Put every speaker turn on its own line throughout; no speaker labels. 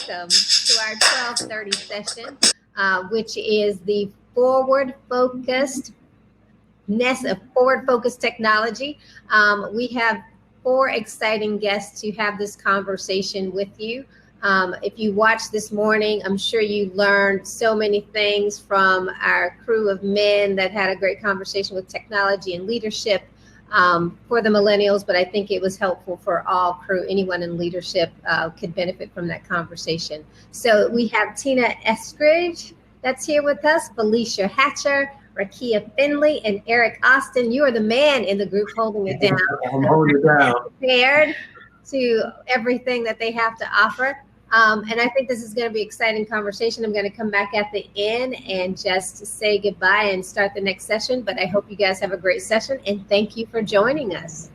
welcome to our 12:30 session, which is the forward-focused technology. We have 4 exciting guests to have this conversation with you. If you watched this morning, I'm sure you learned so many things from our crew of men that had a great conversation with technology and leadership for the millennials, but I think it was helpful for all crew. Anyone in leadership could benefit from that conversation. So we have Tina Eskridge that's here with us, Felicia Hatcher, Rakia Finley, and Eric Austin. You are the man in the group holding it down.
I'm holding it down.
Prepared to everything that they have to offer. And I think this is going to be an exciting conversation. I'm going to come back at the end and just say goodbye and start the next session. But I hope you guys have a great session, and thank you for joining us.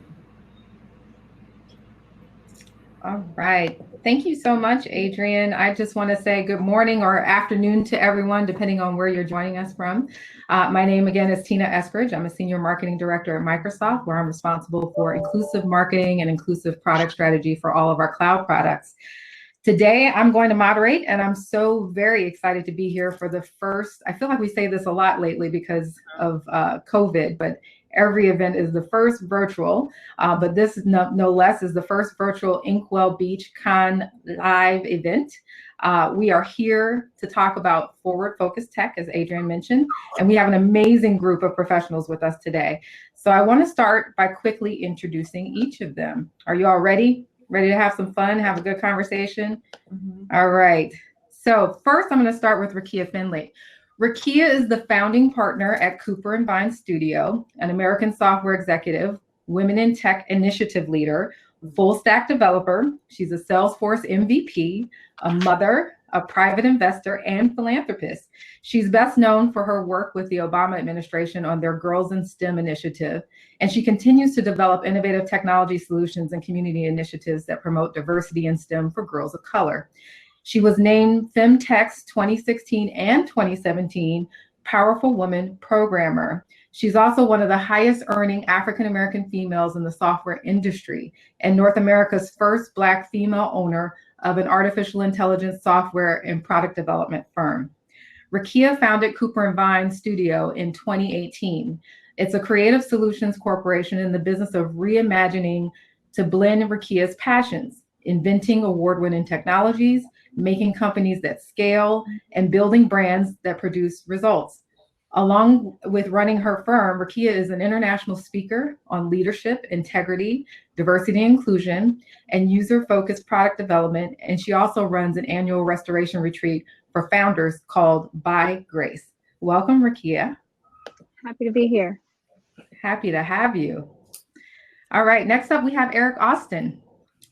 All right. Thank you so much, Adrienne. I just want to say good morning or afternoon to everyone, depending on where you're joining us from. My name, again, is Tina Eskridge. I'm a senior marketing director at Microsoft, where I'm responsible for inclusive marketing and inclusive product strategy for all of our cloud products. Today, I'm going to moderate, and I'm so very excited to be here for the first, I feel like we say this a lot lately because of COVID, but every event is the first virtual, but this no less is the first virtual Inkwell Beach Con live event. We are here to talk about forward-focused tech, as Adrienne mentioned, and we have an amazing group of professionals with us today. So I want to start by quickly introducing each of them. Are you all ready? Ready to have some fun, have a good conversation? Mm-hmm. All right. So first, I'm going to start with Rakia Finley. Rakia is the founding partner at Cooper & Vine Studio, an American software executive, women in tech initiative leader, full stack developer. She's a Salesforce MVP, a mother, a private investor, and philanthropist. She's best known for her work with the Obama administration on their Girls in STEM initiative, and she continues to develop innovative technology solutions and community initiatives that promote diversity in STEM for girls of color. She was named Femtech's 2016 and 2017 Powerful Woman Programmer. She's also one of the highest earning African-American females in the software industry and North America's first Black female owner of an artificial intelligence software and product development firm. Rakia founded Cooper & Vine Studio in 2018. It's a creative solutions corporation in the business of reimagining to blend Rakia's passions, inventing award-winning technologies, making companies that scale, and building brands that produce results. Along with running her firm, Rakia is an international speaker on leadership, integrity, diversity and inclusion, and user-focused product development. And she also runs an annual restoration retreat for founders called By Grace. Welcome, Rakia.
Happy to be here.
Happy to have you. All right, next up we have Eric Austin.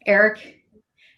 Eric,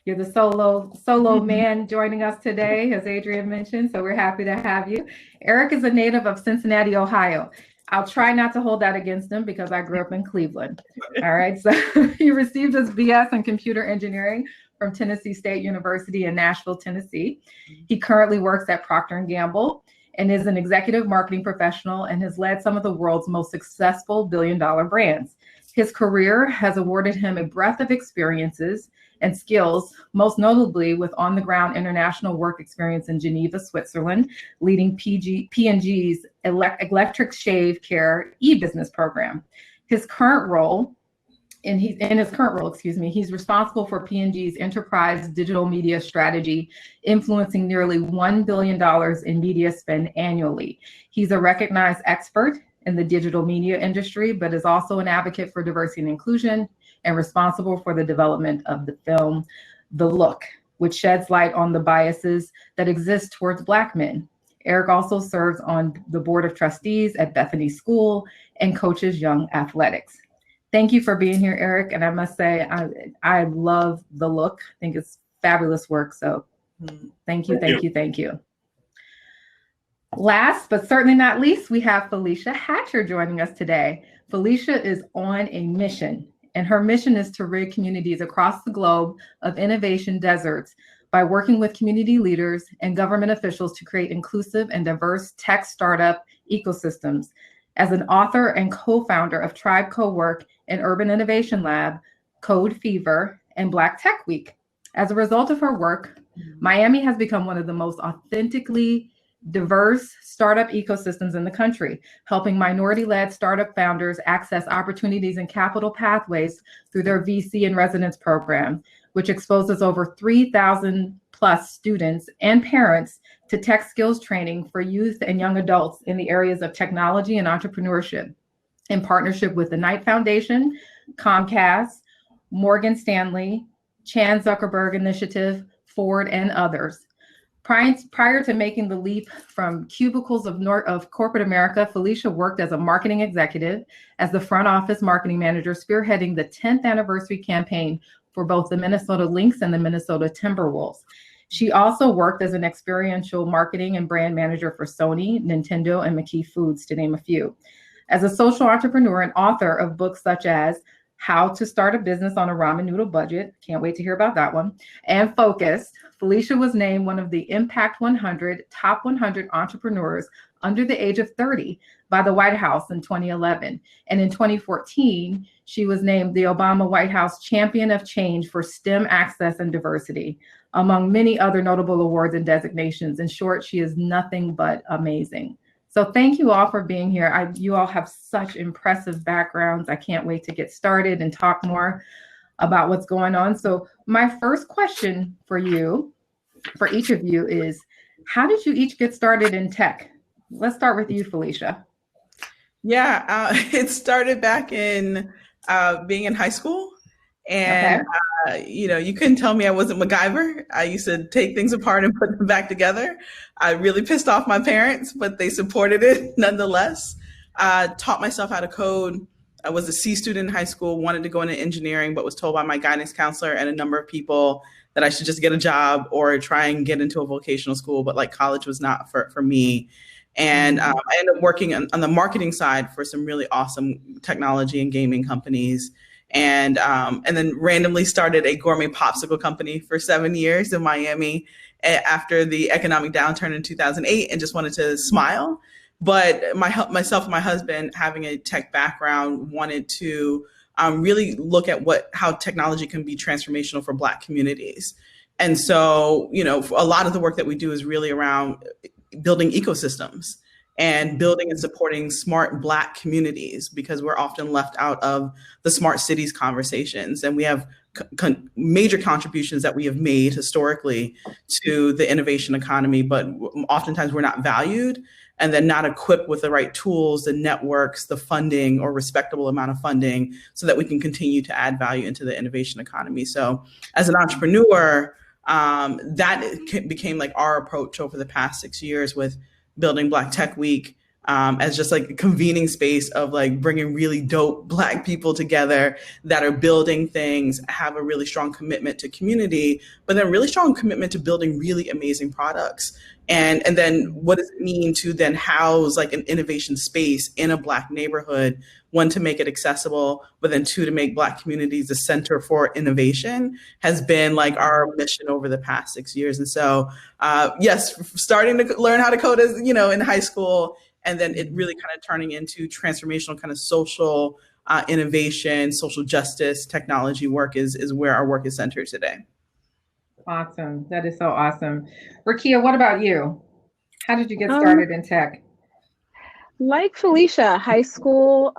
you're the solo man joining us today, as Adrienne mentioned, so we're happy to have you. Eric is a native of Cincinnati, Ohio. I'll try not to hold that against him because I grew up in Cleveland. All right, so he received his BS in computer engineering from Tennessee State University in Nashville, Tennessee. He currently works at Procter & Gamble and is an executive marketing professional and has led some of the world's most successful billion-dollar brands. His career has awarded him a breadth of experiences and skills, most notably with on-the-ground international work experience in Geneva, Switzerland, leading P&G's electric shave care e-business program. His current role, he's responsible for P&G's enterprise digital media strategy, influencing nearly $1 billion in media spend annually. He's a recognized expert in the digital media industry, but is also an advocate for diversity and inclusion and responsible for the development of the film, The Look, which sheds light on the biases that exist towards Black men. Eric also serves on the board of trustees at Bethany School and coaches young athletics. Thank you for being here, Eric. And I must say, I love The Look. I think it's fabulous work. So thank you. Last, but certainly not least, we have Felicia Hatcher joining us today. Felicia is on a mission, and her mission is to rid communities across the globe of innovation deserts by working with community leaders and government officials to create inclusive and diverse tech startup ecosystems. As an author and co-founder of Tribe Co-work and Urban Innovation Lab, Code Fever, and Black Tech Week. As a result of her work, Miami has become one of the most authentically diverse startup ecosystems in the country, helping minority-led startup founders access opportunities and capital pathways through their VC and residence program, which exposes over 3,000 plus students and parents to tech skills training for youth and young adults in the areas of technology and entrepreneurship, in partnership with the Knight Foundation, Comcast, Morgan Stanley, Chan Zuckerberg Initiative, Ford, and others. Prior to making the leap from cubicles of corporate America, Felicia worked as a marketing executive, as the front office marketing manager, spearheading the 10th anniversary campaign for both the Minnesota Lynx and the Minnesota Timberwolves. She also worked as an experiential marketing and brand manager for Sony, Nintendo, and McKee Foods, to name a few. As a social entrepreneur and author of books such as How to Start a Business on a Ramen Noodle Budget, can't wait to hear about that one, and Focused, Felicia was named one of the Impact 100 Top 100 Entrepreneurs under the age of 30 by the White House in 2011. And in 2014, she was named the Obama White House Champion of Change for STEM Access and Diversity, among many other notable awards and designations. In short, she is nothing but amazing. So thank you all for being here. You all have such impressive backgrounds. I can't wait to get started and talk more about what's going on. So my first question for each of you is, how did you each get started in tech? Let's start with you, Felicia.
Yeah, it started back in being in high school. And, you couldn't tell me I wasn't MacGyver. I used to take things apart and put them back together. I really pissed off my parents, but they supported it nonetheless. Taught myself how to code. I was a C student in high school, wanted to go into engineering, but was told by my guidance counselor and a number of people that I should just get a job or try and get into a vocational school, but like college was not for me. And I ended up working on the marketing side for some really awesome technology and gaming companies. And then randomly started a gourmet popsicle company for 7 years in Miami after the economic downturn in 2008, and just wanted to smile. But myself and my husband, having a tech background, wanted to really look at how technology can be transformational for Black communities. And so, a lot of the work that we do is really around building ecosystems and building and supporting smart Black communities, because we're often left out of the smart cities conversations. And we have major contributions that we have made historically to the innovation economy, but oftentimes we're not valued and then not equipped with the right tools, the networks, the funding, or respectable amount of funding, so that we can continue to add value into the innovation economy. So as an entrepreneur, that became like our approach over the past 6 years with building Black Tech Week, as just like a convening space of like bringing really dope Black people together that are building things, have a really strong commitment to community, but then really strong commitment to building really amazing products. And then what does it mean to then house like an innovation space in a Black neighborhood? One, to make it accessible, but then two, to make Black communities a center for innovation has been like our mission over the past 6 years. And so, yes, starting to learn how to code as, in high school, and then it really kind of turning into transformational kind of social innovation, social justice, technology work is where our work is centered today.
Awesome. That is so awesome. Rakia, what about you? How did you get started in tech?
Like Felicia, high school,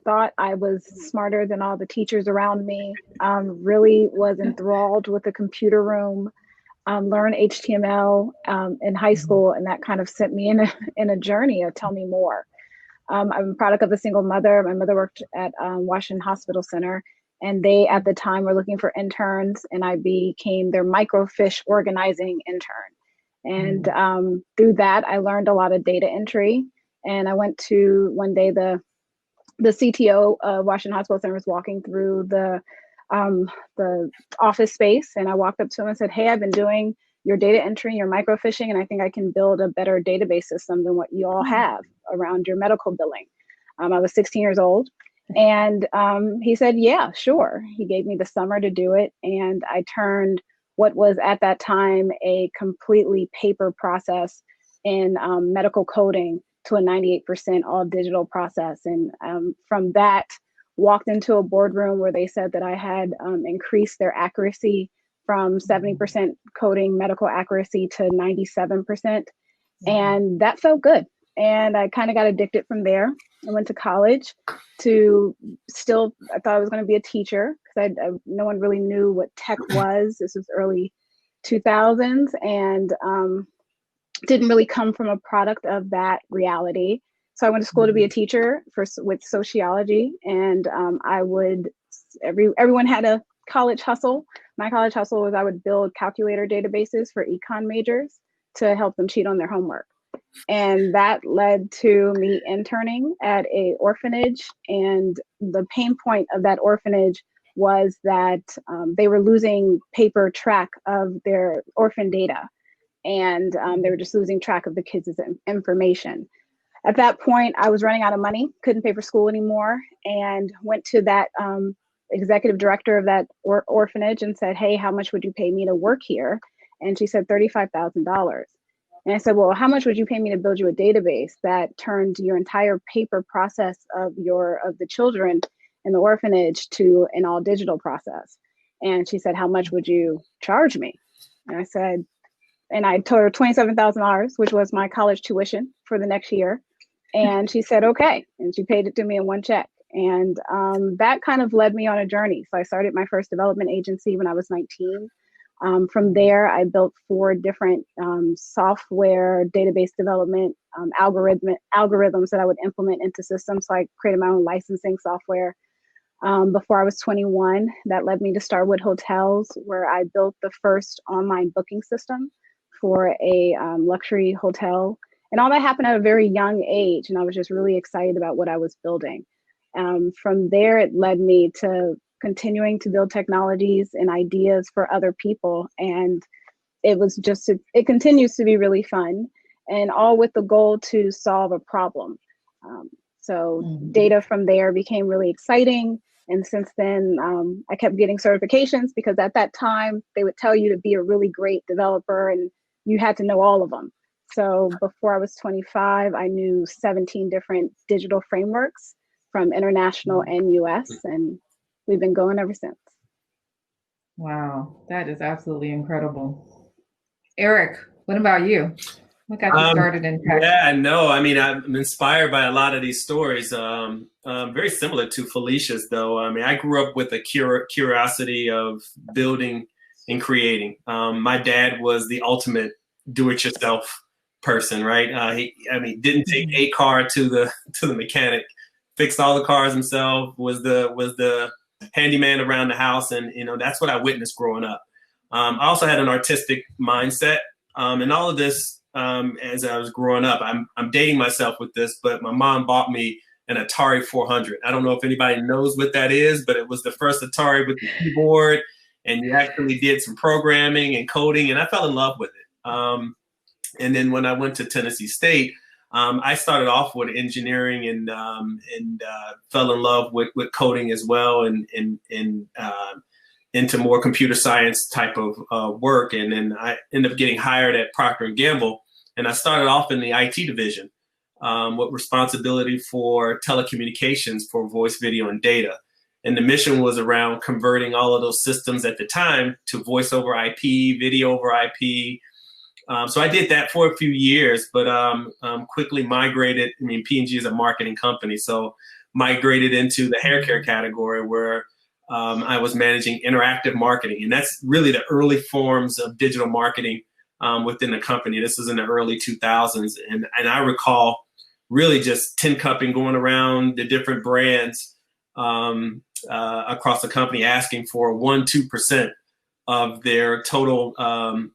thought I was smarter than all the teachers around me, really was enthralled with the computer room, learned HTML in high school, and that kind of sent me in a journey of tell me more. I'm a product of a single mother. My mother worked at Washington Hospital Center, and they at the time were looking for interns, and I became their microfiche organizing intern. And through that, I learned a lot of data entry. And I went to one day, the CTO of Washington Hospital Center was walking through the office space, and I walked up to him and said, "Hey, I've been doing your data entry, your microfiching, and I think I can build a better database system than what you all have around your medical billing." I was 16 years old, and he said, "Yeah, sure." He gave me the summer to do it, and I turned what was at that time a completely paper process in medical coding to a 98% all digital process. And from that, walked into a boardroom where they said that I had increased their accuracy from 70% coding medical accuracy to 97%. And that felt good. And I kind of got addicted from there. I went to college to I thought I was going to be a teacher because no one really knew what tech was. This was early 2000s and didn't really come from a product of that reality. So I went to school to be a teacher with sociology, and everyone had a college hustle. My college hustle was I would build calculator databases for econ majors to help them cheat on their homework. And that led to me interning at a orphanage. And the pain point of that orphanage was that they were losing paper track of their orphan data. And they were just losing track of the kids' information. At that point, I was running out of money, couldn't pay for school anymore, and went to that executive director of that orphanage and said, hey, how much would you pay me to work here? And she said $35,000. And I said, well, how much would you pay me to build you a database that turned your entire paper process of the children in the orphanage to an all digital process? And she said, how much would you charge me? And I said, and I told her $27,000, which was my college tuition for the next year. And she said, okay. And she paid it to me in one check. And that kind of led me on a journey. So I started my first development agency when I was 19. From there, I built 4 different software database development algorithms that I would implement into systems. So I created my own licensing software. Before I was 21, that led me to Starwood Hotels, where I built the first online booking system for a luxury hotel. And all that happened at a very young age. And I was just really excited about what I was building. From there, it led me to continuing to build technologies and ideas for other people. And it continues to be really fun, and all with the goal to solve a problem. Data from there became really exciting. And since then, I kept getting certifications because at that time, they would tell you to be a really great developer and you had to know all of them. So before I was 25, I knew 17 different digital frameworks from international and US, and we've been going ever since.
Wow, that is absolutely incredible. Eric, what about you? What got you started in tech?
Yeah, no, I mean, I'm inspired by a lot of these stories. Very similar to Felicia's, though. I mean, I grew up with a curiosity of building and creating. My dad was the ultimate do-it-yourself person, right? He didn't take a car to the mechanic, fixed all the cars himself, was the handyman around the house, and that's what I witnessed growing up. I also had an artistic mindset, and all of this as I was growing up. I'm dating myself with this, but my mom bought me an Atari 400. I don't know if anybody knows what that is, but it was the first Atari with the keyboard, and you actually did some programming and coding, and I fell in love with it. And then when I went to Tennessee State, I started off with engineering and fell in love with coding as well, and into more computer science type of work. And then I ended up getting hired at Procter & Gamble, and I started off in the IT division with responsibility for telecommunications for voice, video, and data. And the mission was around converting all of those systems at the time to voice over IP, video over IP. So I did that for a few years, but quickly migrated. I mean, P&G is a marketing company, so migrated into the hair care category, where I was managing interactive marketing. And that's really the early forms of digital marketing within the company. This was in the early 2000s. And I recall really just tin cupping, going around the different brands across the company, asking for 1-2% of their total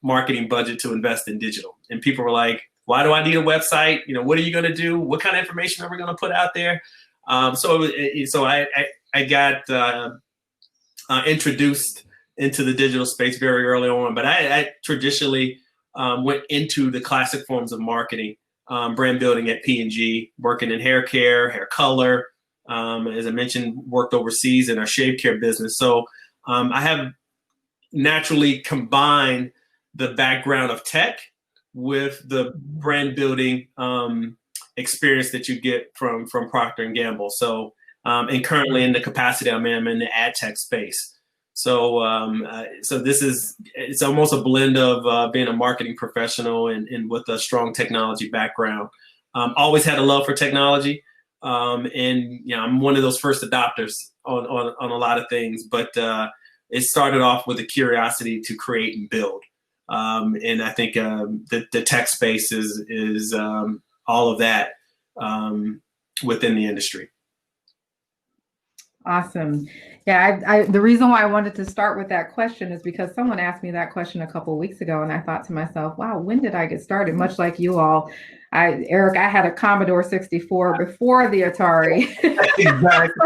marketing budget to invest in digital. And people were like, why do I need a website? What are you going to do? What kind of information are we going to put out there? So I got introduced into the digital space very early on, but I traditionally went into the classic forms of marketing, brand building at P&G, working in hair care, hair color. As I mentioned, worked overseas in our shave care business. So I have naturally combined the background of tech with the brand building experience that you get from Procter & Gamble. So, and currently in the capacity I'm in the ad tech space. So it's almost a blend of being a marketing professional and with a strong technology background. Always had a love for technology, and I'm one of those first adopters on a lot of things. But it started off with a curiosity to create and build, and I think the tech space is all of that within the industry.
Awesome. Yeah, the reason why I wanted to start with that question is because someone asked me that question a couple of weeks ago, and I thought to myself, wow, when did I get started? Much like you all, Eric, I had a Commodore 64 before the Atari.
Exactly.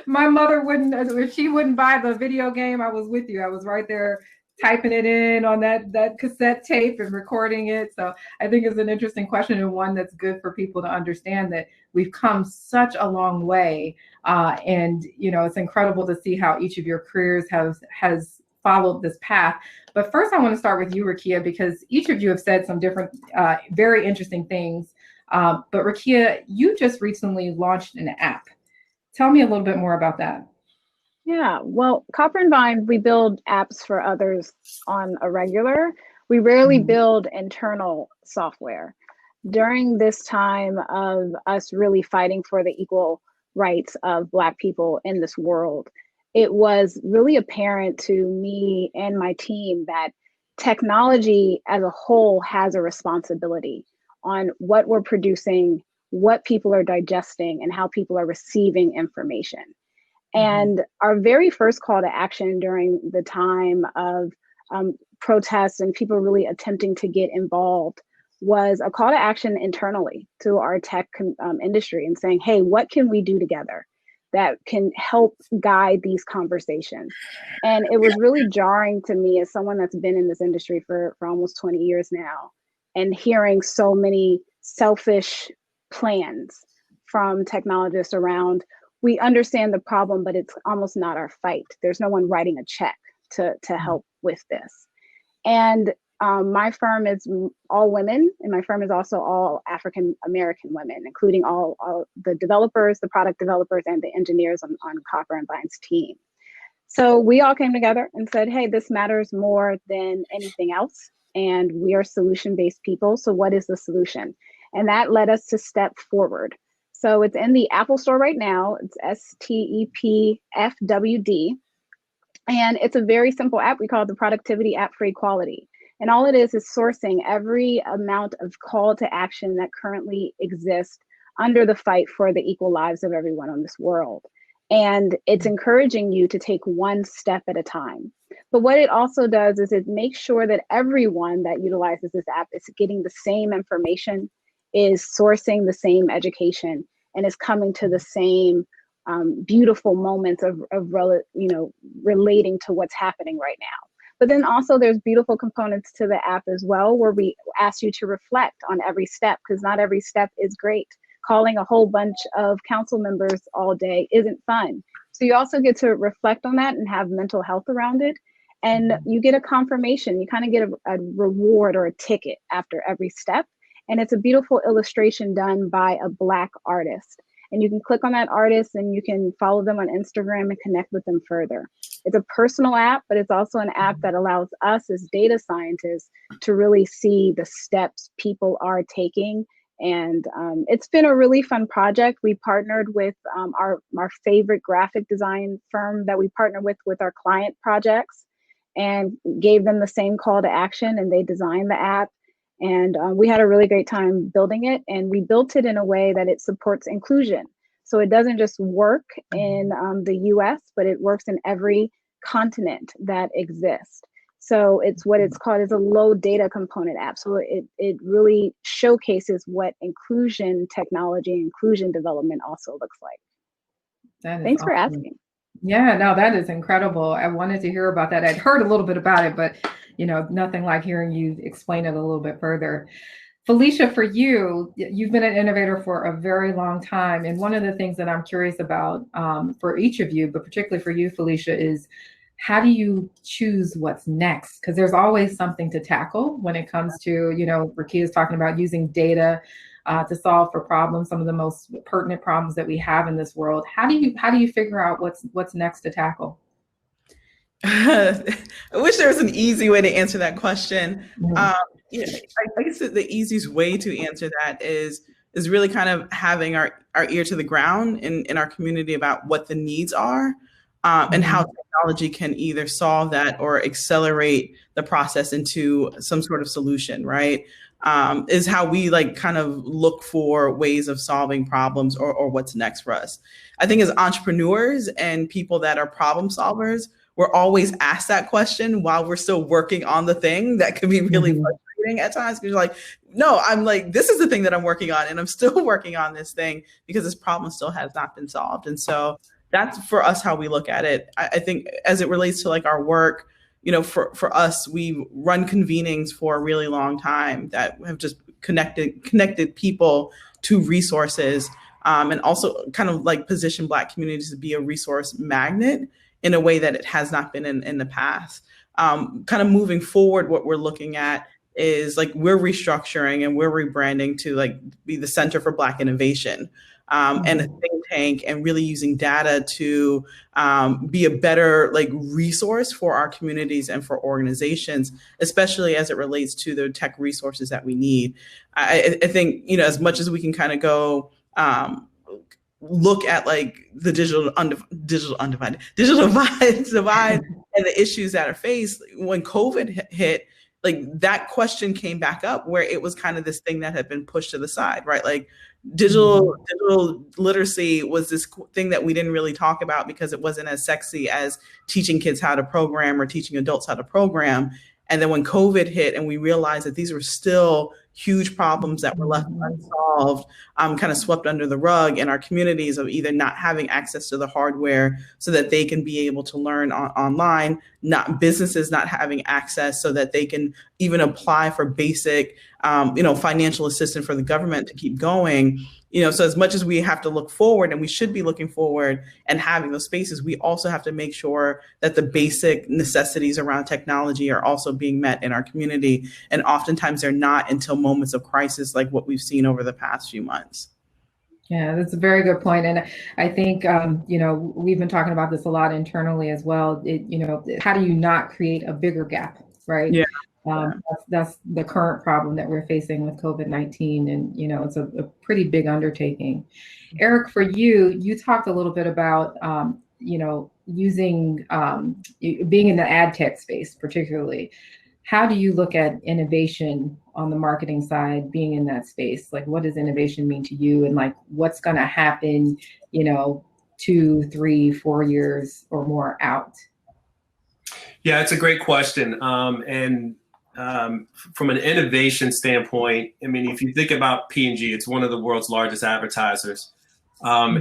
My mother wouldn't, if she wouldn't buy the video game, I was with you. I was right there typing it in on that cassette tape and recording it. So I think it's an interesting question, and one that's good for people to understand that we've come such a long way. And it's incredible to see how each of your careers has followed this path. But first I want to start with you, Rakia, because each of you have said some different, very interesting things. But Rakia, you just recently launched an app. Tell me a little bit more about that.
Yeah, well, Copper and Vine, we build apps for others on a regular. We rarely build internal software. During this time of us really fighting for the equal rights of Black people in this world, it was really apparent to me and my team that technology as a whole has a responsibility on what we're producing, what people are digesting, and how people are receiving information. And our very first call to action during the time of protests and people really attempting to get involved was a call to action internally to our tech industry and saying, hey, what can we do together that can help guide these conversations? And it was really jarring to me as someone that's been in this industry for almost 20 years now, and hearing so many selfish plans from technologists around, we understand the problem, but it's almost not our fight. There's no one writing a check to help with this. And my firm is all women, and my firm is also all African American women, including all the developers, the product developers, and the engineers on Copper and Vine's team. So we all came together and said, hey, this matters more than anything else, and we are solution-based people, so what is the solution? And that led us to step forward. So it's in the Apple Store right now. It's STEPFWD. And it's a very simple app. We call it the Productivity App for Equality. And all it is sourcing every amount of call to action that currently exists under the fight for the equal lives of everyone on this world. And it's encouraging you to take one step at a time. But what it also does is it makes sure that everyone that utilizes this app is getting the same information, is sourcing the same education, and is coming to the same beautiful moments of relating to what's happening right now. But then also there's beautiful components to the app as well, where we ask you to reflect on every step, because not every step is great. Calling a whole bunch of council members all day isn't fun. So you also get to reflect on that and have mental health around it. And you get a confirmation, you kind of get a reward or a ticket after every step. And it's a beautiful illustration done by a Black artist. And you can click on that artist and you can follow them on Instagram and connect with them further. It's a personal app, but it's also an app that allows us as data scientists to really see the steps people are taking. And it's been a really fun project. We partnered with our favorite graphic design firm that we partner with our client projects, and gave them the same call to action, and they designed the app. And we had a really great time building it, and we built it in a way that it supports inclusion. So it doesn't just work in the US, but it works in every continent that exists. So it's what it's called is a low data component app. So it really showcases what inclusion technology, inclusion development also looks like. Thanks for asking.
Yeah, no, that is incredible. I wanted to hear about that. I'd heard a little bit about it, but nothing like hearing you explain it a little bit further. Felicia, for you, you've been an innovator for a very long time. And one of the things that I'm curious about for each of you, but particularly for you, Felicia, is how do you choose what's next? Because there's always something to tackle when it comes to, Rakia is talking about using data to solve for problems, some of the most pertinent problems that we have in this world. How do you figure out what's next to tackle?
I wish there was an easy way to answer that question.
Mhm.
I guess the easiest way to answer that is really kind of having our ear to the ground in our community about what the needs are, and how technology can either solve that or accelerate the process into some sort of solution, right? Is how we like kind of look for ways of solving problems or what's next for us. I think as entrepreneurs and people that are problem solvers, we're always asked that question while we're still working on the thing. That can be really frustrating at times because you're like, no, I'm like, this is the thing that I'm working on and I'm still working on this thing because this problem still has not been solved. And so that's for us how we look at it. I think as it relates to like our work, for us, we run convenings for a really long time that have just connected people to resources, and also kind of like position Black communities to be a resource magnet in a way that it has not been in the past. Kind of moving forward, what we're looking at is like we're restructuring and we're rebranding to like be the Center for Black Innovation, and a think tank, and really using data to be a better like resource for our communities and for organizations, especially as it relates to the tech resources that we need. I think, as much as we can kind of go look at like the digital divide and the issues that are faced when COVID hit, like that question came back up where it was kind of this thing that had been pushed to the side, right? Like digital literacy was this thing that we didn't really talk about because it wasn't as sexy as teaching kids how to program or teaching adults how to program. And then when COVID hit and we realized that these were still huge problems that were left unsolved, kind of swept under the rug in our communities of either not having access to the hardware so that they can be able to learn online, businesses not having access so that they can even apply for basic, financial assistance for the government to keep going. So as much as we have to look forward, and we should be looking forward and having those spaces, we also have to make sure that the basic necessities around technology are also being met in our community. And oftentimes they're not until moments of crisis like what we've seen over the past few months.
Yeah, that's a very good point. And I think, we've been talking about this a lot internally as well. How do you not create a bigger gap, right?
Yeah.
That's the current problem that we're facing with COVID-19. And, it's a pretty big undertaking. Eric, for you talked a little bit about, using, being in the ad tech space, particularly. How do you look at innovation on the marketing side, being in that space? Like, what does innovation mean to you? And like, what's going to happen, 2, 3, 4 years or more out?
Yeah, it's a great question. From an innovation standpoint, I mean, if you think about P&G, it's one of the world's largest advertisers. Our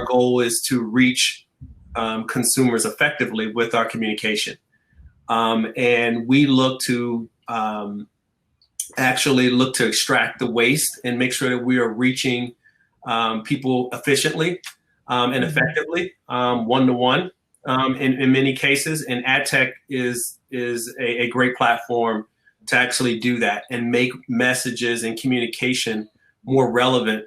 goal is to reach consumers effectively with our communication. And we look to extract the waste and make sure that we are reaching people efficiently and effectively, one-to-one. In many cases, and ad tech is a great platform to actually do that and make messages and communication more relevant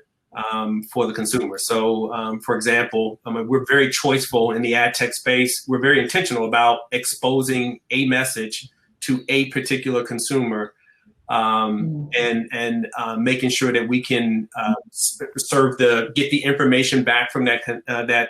for the consumer. So, for example, we're very choiceful in the ad tech space. We're very intentional about exposing a message to a particular consumer, and making sure that we can get the information back from that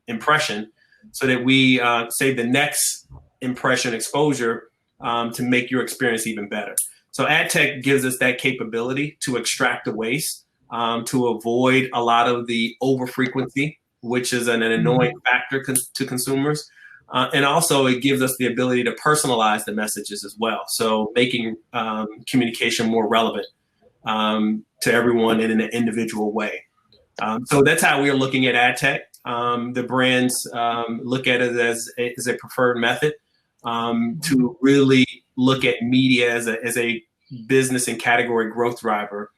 impression, so that we save the next impression exposure to make your experience even better. So ad tech gives us that capability to extract the waste, to avoid a lot of the over frequency, which is an annoying factor to consumers. And also it gives us the ability to personalize the messages as well. So making communication more relevant to everyone in an individual way. So that's how we are looking at ad tech. The brands look at it as a preferred method to really look at media as a business and category growth driver,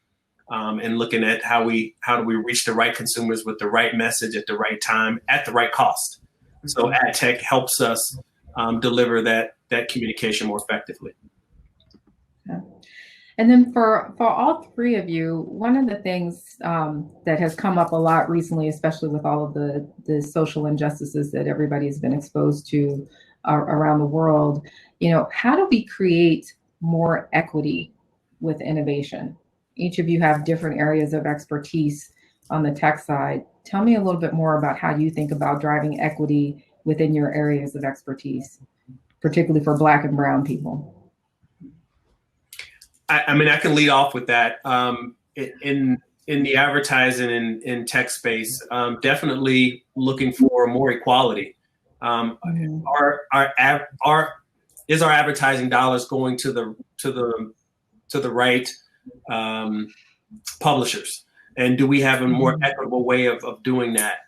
and looking at how do we reach the right consumers with the right message at the right time at the right cost. So ad tech helps us deliver that communication more effectively.
Yeah. And then for all three of you, one of the things that has come up a lot recently, especially with all of the social injustices that everybody has been exposed to around the world, how do we create more equity with innovation? Each of you have different areas of expertise on the tech side. Tell me a little bit more about how you think about driving equity within your areas of expertise, particularly for Black and Brown people.
I mean, I can lead off with that. In the advertising and in tech space, definitely looking for more equality. Our advertising dollars going to the right publishers, and do we have a more equitable way of doing that?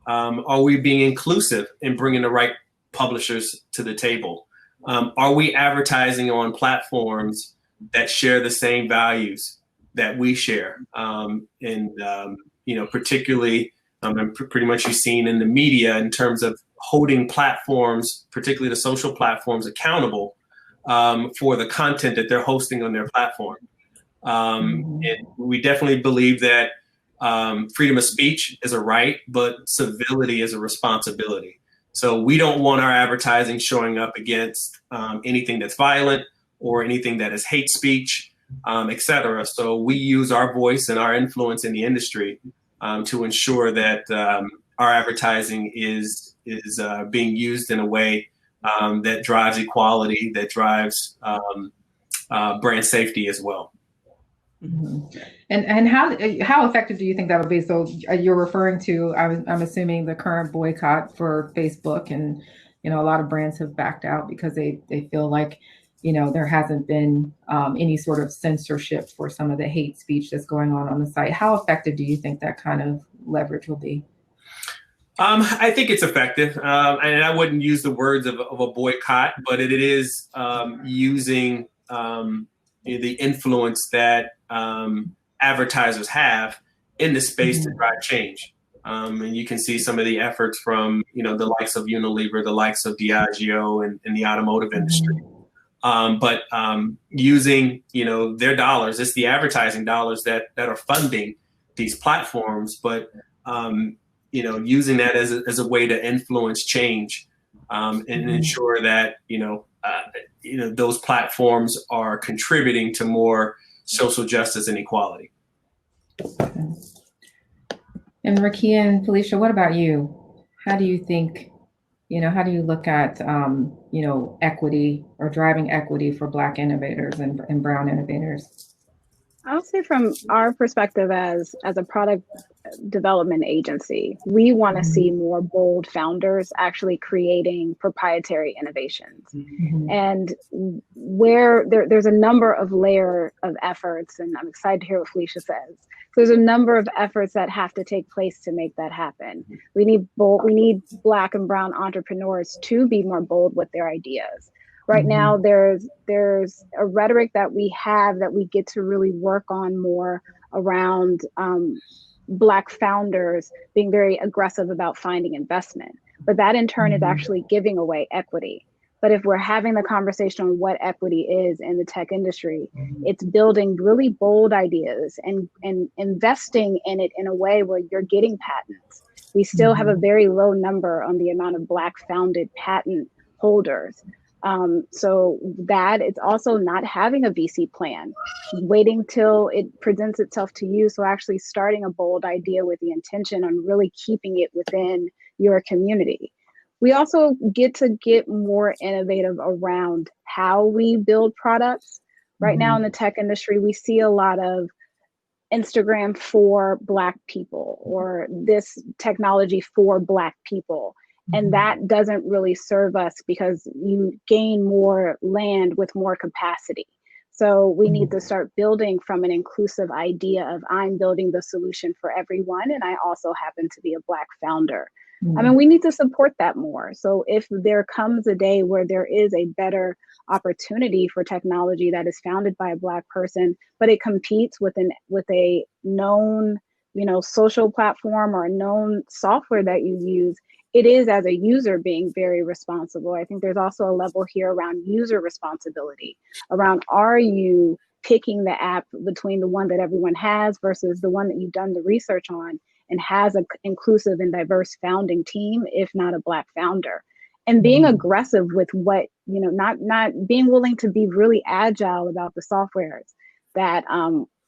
Are we being inclusive in bringing the right publishers to the table? Are we advertising on platforms that share the same values that we share? Particularly, and pretty much you've seen in the media in terms of holding platforms, particularly the social platforms, accountable for the content that they're hosting on their platform. And we definitely believe that freedom of speech is a right, but civility is a responsibility. So we don't want our advertising showing up against anything that's violent or anything that is hate speech, et cetera. So we use our voice and our influence in the industry to ensure that our advertising is being used in a way that drives equality, that drives brand safety as well.
Mm-hmm. And how effective do you think that would be? So you're referring to, I'm assuming, the current boycott for Facebook, and a lot of brands have backed out because they feel like there hasn't been any sort of censorship for some of the hate speech that's going on the site. How effective do you think that kind of leverage will be?
I think it's effective, and I wouldn't use the words of a boycott, but it is using the influence that advertisers have in the space to drive change. And you can see some of the efforts from the likes of Unilever, the likes of Diageo, and in the automotive industry. But using their dollars, it's the advertising dollars that are funding these platforms, but using that as a way to influence change and ensure that those platforms are contributing to more social justice and equality.
And Rakia and Felicia, what about you? How do you think, how do you look at, equity or driving equity for Black innovators and Brown innovators?
I would say from our perspective as a product development agency, we want to see more bold founders actually creating proprietary innovations. And where there's a number of layer of efforts, and I'm excited to hear what Felicia says. There's a number of efforts that have to take place to make that happen. We need Black and Brown entrepreneurs to be more bold with their ideas. Right now, there's a rhetoric that we have that we get to really work on more around Black founders being very aggressive about finding investment. But that in turn is actually giving away equity. But if we're having the conversation on what equity is in the tech industry, it's building really bold ideas and investing in it in a way where you're getting patents. We still have a very low number on the amount of Black founded patent holders. So that it's also not having a VC plan, waiting till it presents itself to you. So actually starting a bold idea with the intention on really keeping it within your community. We also get more innovative around how we build products. Right now in the tech industry, we see a lot of Instagram for Black people or this technology for Black people. And that doesn't really serve us because you gain more land with more capacity. So we need to start building from an inclusive idea of I'm building the solution for everyone. And I also happen to be a Black founder. I mean, we need to support that more. So if there comes a day where there is a better opportunity for technology that is founded by a Black person, but it competes with a known, social platform or a known software that you use, it is as a user being very responsible. I think there's also a level here around user responsibility, around are you picking the app between the one that everyone has versus the one that you've done the research on and has an inclusive and diverse founding team, if not a Black founder. And being aggressive with what, not being willing to be really agile about the softwares that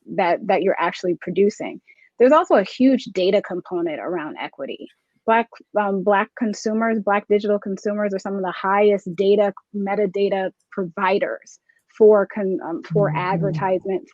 that you're actually producing. There's also a huge data component around equity. Black consumers, Black digital consumers are some of the highest metadata providers for advertisement,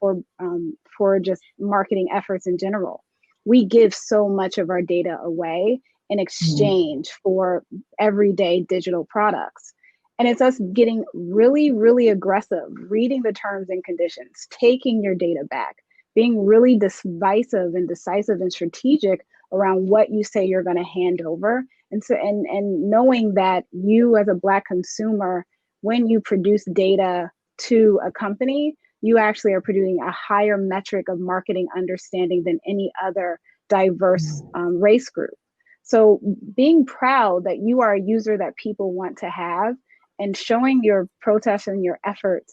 for just marketing efforts in general. We give so much of our data away in exchange for everyday digital products. And it's us getting really, really aggressive, reading the terms and conditions, taking your data back, being really decisive and strategic around what you say you're going to hand over. And so, and knowing that you as a Black consumer, when you produce data to a company, you actually are producing a higher metric of marketing understanding than any other diverse race group. So being proud that you are a user that people want to have and showing your protest and your efforts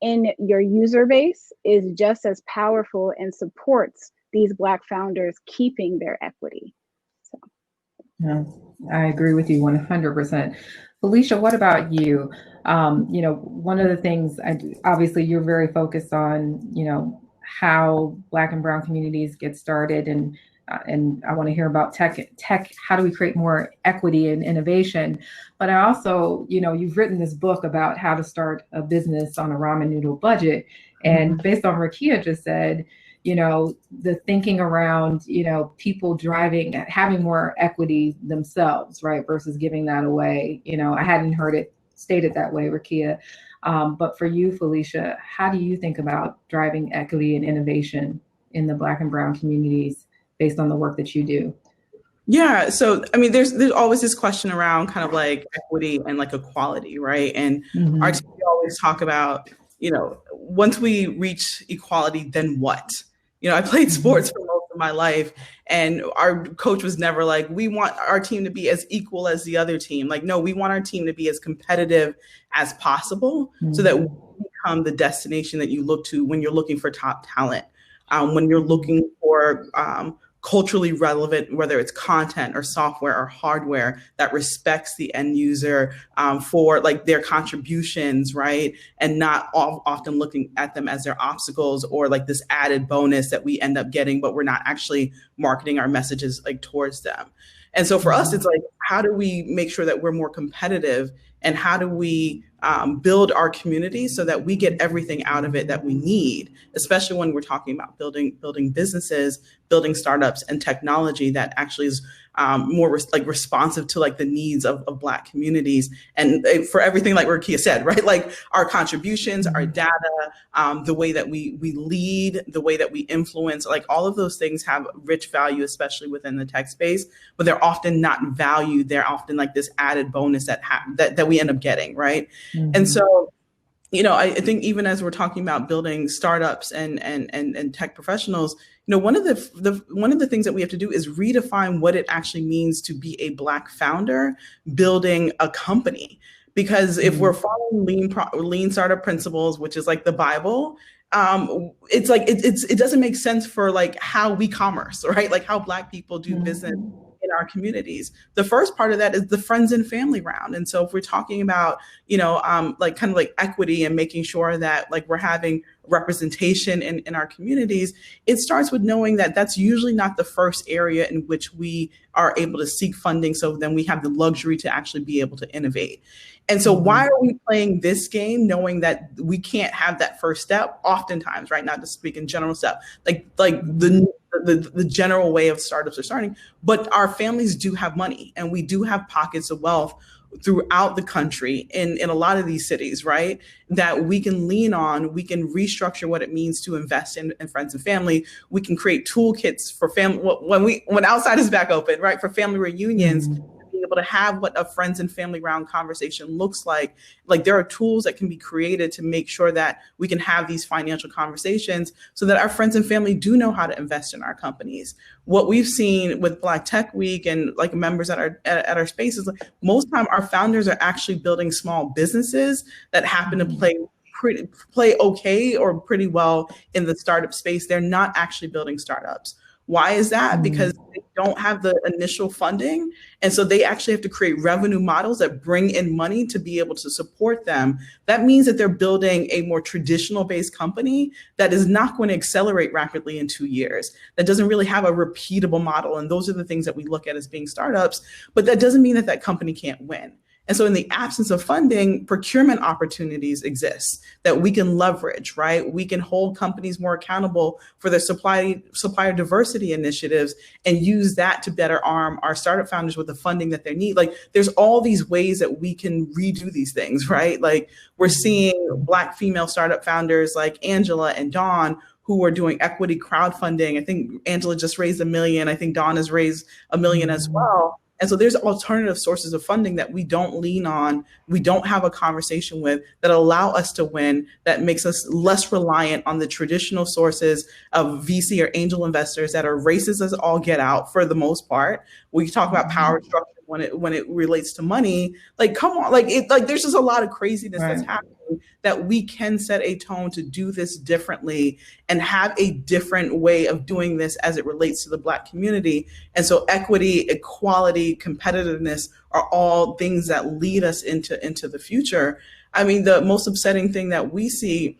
in your user base is just as powerful and supports these Black founders keeping their equity. So.
Yeah, I agree with you 100%. Felicia, what about you? One of the things, obviously you're very focused on, how Black and brown communities get started, and I want to hear about tech. How do we create more equity and innovation? But I also, you've written this book about how to start a business on a ramen noodle budget, and based on what Rakia just said, the thinking around, people having more equity themselves, right, versus giving that away. I hadn't heard it stated that way, Rakia. But for you, Felicia, how do you think about driving equity and innovation in the Black and brown communities based on the work that you do?
Yeah. So, I mean, there's always this question around kind of like equity and like equality, right? And our team always talk about, once we reach equality, then what? I played sports for most of my life, and our coach was never like, we want our team to be as equal as the other team. Like, no, we want our team to be as competitive as possible so that we become the destination that you look to when you're looking for top talent, when you're looking for culturally relevant, whether it's content or software or hardware that respects the end user for like their contributions, right? And not often looking at them as their obstacles or like this added bonus that we end up getting, but we're not actually marketing our messages like towards them. And so for us, it's like, how do we make sure that we're more competitive, and how do we build our community so that we get everything out of it that we need, especially when we're talking about building businesses, building startups and technology that actually is more responsive to like the needs of Black communities, and for everything like Rakia said, right? Like our contributions, our data, the way that we lead, the way that we influence, like all of those things have rich value, especially within the tech space, but they're often not valued. They're often like this added bonus that we end up getting, right? And so, I think even as we're talking about building startups and tech professionals, one of the things that we have to do is redefine what it actually means to be a Black founder building a company. Because if we're following lean startup principles, which is like the Bible, it's like it doesn't make sense for like how we commerce, right? Like how Black people do business in our communities. The first part of that is the friends and family round. And so if we're talking about, like kind of like equity and making sure that like we're having representation in our communities, it starts with knowing that that's usually not the first area in which we are able to seek funding. So then we have the luxury to actually be able to innovate. And so why are we playing this game knowing that we can't have that first step oftentimes, right? Not to speak in general step, like the general way of startups are starting, but our families do have money and we do have pockets of wealth throughout the country in a lot of these cities, right? That we can lean on, we can restructure what it means to invest in friends and family. We can create toolkits for family, when outside is back open, right? For family reunions, being able to have what a friends and family round conversation looks like there are tools that can be created to make sure that we can have these financial conversations so that our friends and family do know how to invest in our companies. What we've seen with Black Tech Week and like members at our spaces, most time our founders are actually building small businesses that happen to play play okay or pretty well in the startup space, they're not actually building startups. Why is that? Because they don't have the initial funding. And so they actually have to create revenue models that bring in money to be able to support them. That means that they're building a more traditional based company that is not going to accelerate rapidly in 2 years, that doesn't really have a repeatable model. And those are the things that we look at as being startups. But that doesn't mean that that company can't win. And so in the absence of funding, procurement opportunities exist that we can leverage, right? We can hold companies more accountable for their supplier diversity initiatives and use that to better arm our startup founders with the funding that they need. Like there's all these ways that we can redo these things, right? Like we're seeing Black female startup founders like Angela and Dawn who are doing equity crowdfunding. I think Angela just raised $1 million. I think Dawn has raised $1 million as well. And so there's alternative sources of funding that we don't lean on, we don't have a conversation with, that allow us to win, that makes us less reliant on the traditional sources of VC or angel investors that are racist as all get out for the most part. We talk about power structure when it relates to money. Like, come on, there's just a lot of craziness that's happening, that we can set a tone to do this differently and have a different way of doing this as it relates to the Black community. And so equity, equality, competitiveness are all things that lead us into the future. I mean, the most upsetting thing that we see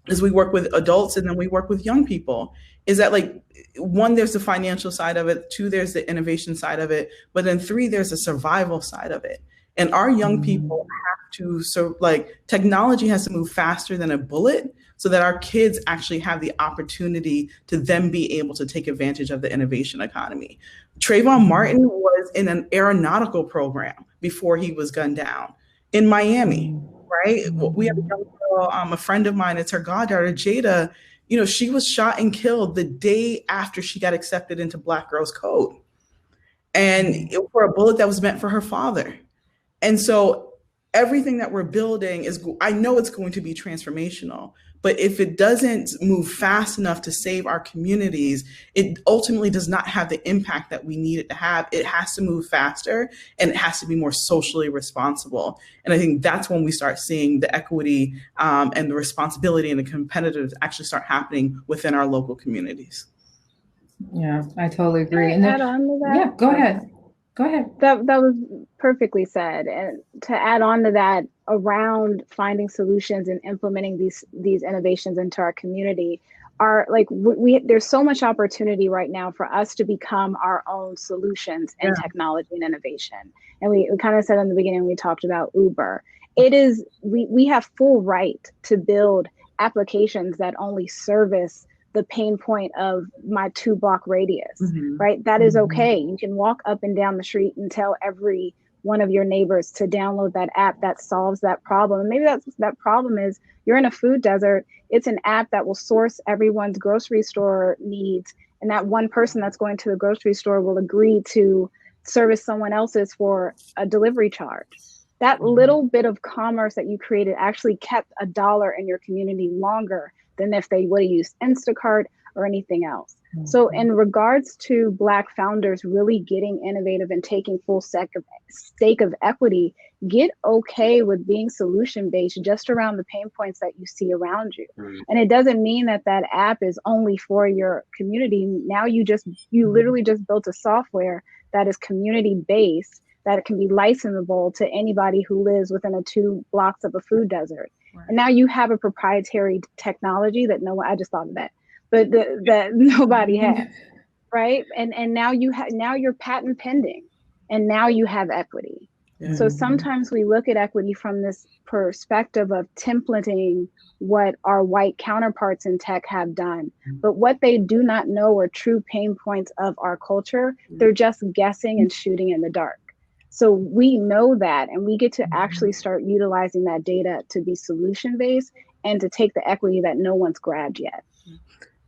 is we work with adults and then we work with young people, is that like, one, there's the financial side of it, 2, there's the innovation side of it, but then 3, there's the survival side of it. And our young people have to, so like technology has to move faster than a bullet so that our kids actually have the opportunity to then be able to take advantage of the innovation economy. Trayvon Martin was in an aeronautical program before he was gunned down in Miami, right? We have a young girl, a friend of mine, it's her goddaughter, Jada. You know, she was shot and killed the day after she got accepted into Black Girls Code, and for a bullet that was meant for her father. And so everything that we're building is, I know it's going to be transformational, but if it doesn't move fast enough to save our communities, it ultimately does not have the impact that we need it to have. It has to move faster and it has to be more socially responsible. And I think that's when we start seeing the equity and the responsibility and the competitive actually start happening within our local communities.
Yeah, I totally agree.
Can I add on to that?
Yeah, go ahead. Go ahead.
That was perfectly said. And to add on to that, around finding solutions and implementing these innovations into our community, are like there's so much opportunity right now for us to become our own solutions in technology and innovation. And we kind of said in the beginning, we talked about Uber. It is, we have full right to build applications that only service the pain point of my 2-block radius, right? That is okay. You can walk up and down the street and tell every one of your neighbors to download that app that solves that problem. And maybe that problem is you're in a food desert. It's an app that will source everyone's grocery store needs. And that one person that's going to the grocery store will agree to service someone else's for a delivery charge. That little bit of commerce that you created actually kept $1 in your community longer than if they would have used Instacart or anything else. So in regards to Black founders really getting innovative and taking full stake of equity, get okay with being solution-based just around the pain points that you see around you. And it doesn't mean that that app is only for your community. Now you literally just built a software that is community-based, that it can be licensable to anybody who lives within 2 blocks of a food desert. And now you have a proprietary technology that I just thought of that, but that nobody has, right? And now you're patent pending, and now you have equity. So sometimes we look at equity from this perspective of templating what our white counterparts in tech have done. But what they do not know are true pain points of our culture. They're just guessing and shooting in the dark. So we know that, and we get to actually start utilizing that data to be solution-based and to take the equity that no one's grabbed yet.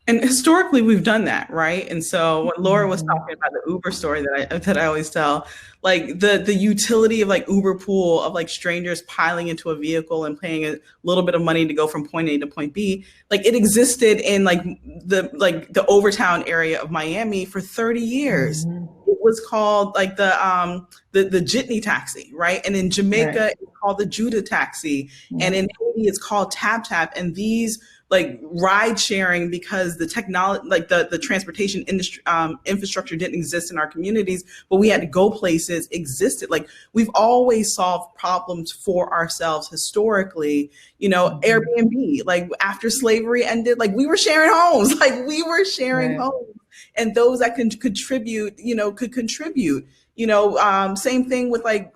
And historically, we've done that, right? And so when Laura was talking about the Uber story that I always tell, like the utility of like Uber Pool, of like strangers piling into a vehicle and paying a little bit of money to go from point A to point B, like it existed in the Overtown area of Miami for 30 years. It was called like the jitney taxi, right? And in Jamaica,
Right.
it's called the Judah taxi.
Yeah.
And in Haiti, it's called Tap Tap. And these like ride sharing, because the technology, like the transportation industry, infrastructure didn't exist in our communities, but we had to go places, existed. Like we've always solved problems for ourselves historically, Airbnb, like after slavery ended, like we were sharing homes,
Right.
homes, and those that can contribute, could contribute, same thing with like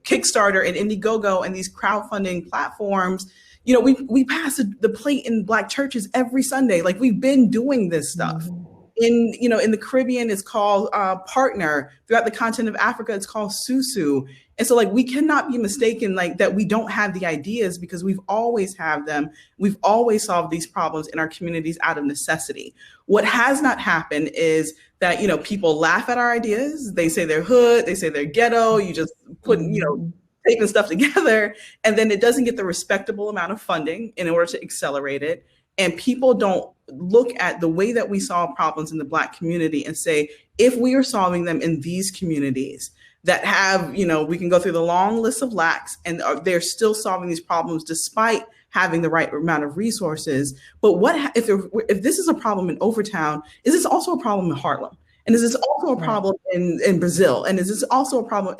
Kickstarter and Indiegogo and these crowdfunding platforms. We pass the plate in Black churches every Sunday. Like we've been doing this stuff. In the Caribbean, it's called Partner. Throughout the continent of Africa, it's called Susu. And so like we cannot be mistaken like that we don't have the ideas, because we've always had them. We've always solved these problems in our communities out of necessity. What has not happened is that, people laugh at our ideas. They say they're hood, they say they're ghetto. You just put, taping stuff together, and then it doesn't get the respectable amount of funding in order to accelerate it. And people don't look at the way that we solve problems in the Black community and say, if we are solving them in these communities that have, we can go through the long list of lacks, and they're still solving these problems despite having the right amount of resources. But what if this is a problem in Overtown, is this also a problem in Harlem? And is this also a problem in Brazil? And is this also a problem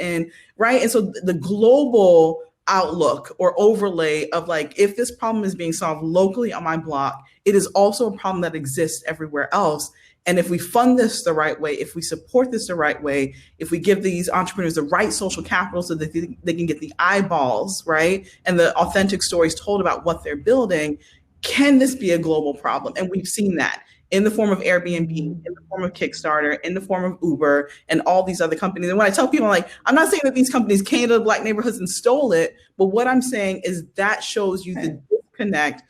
right? And so the global outlook or overlay of like, if this problem is being solved locally on my block, it is also a problem that exists everywhere else. And if we fund this the right way, if we support this the right way, if we give these entrepreneurs the right social capital so that they can get the eyeballs, right, and the authentic stories told about what they're building, can this be a global problem? And we've seen that in the form of Airbnb, in the form of Kickstarter, in the form of Uber, and all these other companies. And when I tell people, like, I'm not saying that these companies came to the Black neighborhoods and stole it, but what I'm saying is that shows you the disconnect